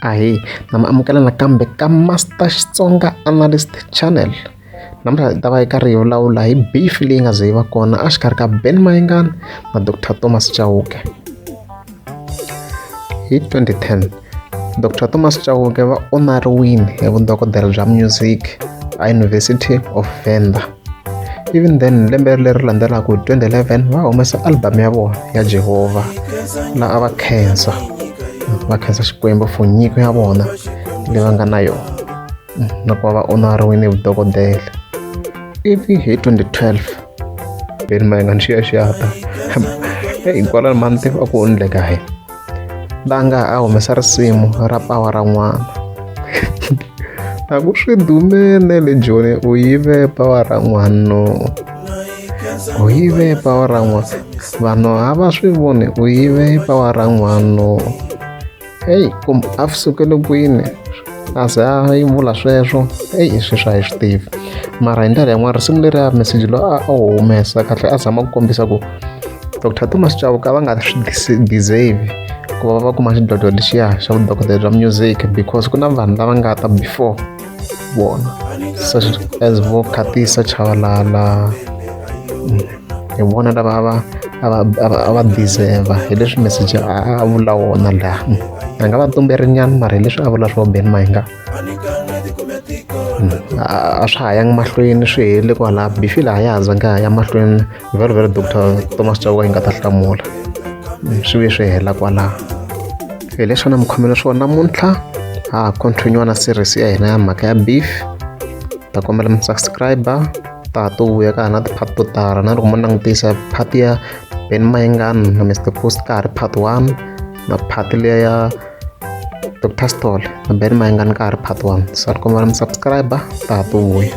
Ahee, nama amukela nakambe ka Master Xitsonga Analyst Channel. Namuntlha hi ta va hi karhi hi vulavula hi beef leyi nga ze yi va kona exikarhi ka Mayengani na Dr Thomas Chauke. Hi 2010 Dr Thomas Chauke va onariwile hi vudokodela bya music a University of Venda. Even then lembe leri landzelaka hi 2011 va humesa album ya vona ya Jehovah laha a va khensa xikwembu for nyiko ya vona leyi va nga na yona na ku va va onariwile hi vudokodela. Ivi hi 2012 Mayengani xiyata hikwalaho manti a ku endleka hi langa a humesa risimu ra pawa ra n'wana a ku swi dumene le Joni u yive pawa ra n'wana, u yive pawa ra n'wana, vanhu a va swi voni u yive pawa ra n'wana. Kumbe a sukele kwini a ze a yi vula sweswo swi swa hi swi tivi, mara hi ndlela yin'wana risimu leri ya meseji lowu a humesa kahle a zama ku kombisa ku Dr Thomas Chauke va nga swi deserve ku va kuma xidlodlo lexiya xa vudokodela bya music, because ku na vanhu lava nga ta before vona such as vo Khatisa Chavalala, hi vona lava a va deserve hi leswi meseji a vula wona laha. A nga va tumberinyana mara hi leswi a vula swo Mayengani a swi hayangi mahlweni swi hele kwalaha beef laha ya zanga ya mahlweni very Dr Thomas Chauke yi nga ta hlamula swi ve swi hela kwalaha. Hi leswi na mikhomelo swona namuntlha continue na series ya hina ya mhaka ya beef. Ta kombela mi subscriber ta to vuya ka na ti-part to tala, na loko mo langutisa part ya Mayengani na Mr Post ka ha ri part 1 na part leya ya Dr Stall na Mayengani ka ha ri part 1. So ni kombela mi subscriber ta to vuya.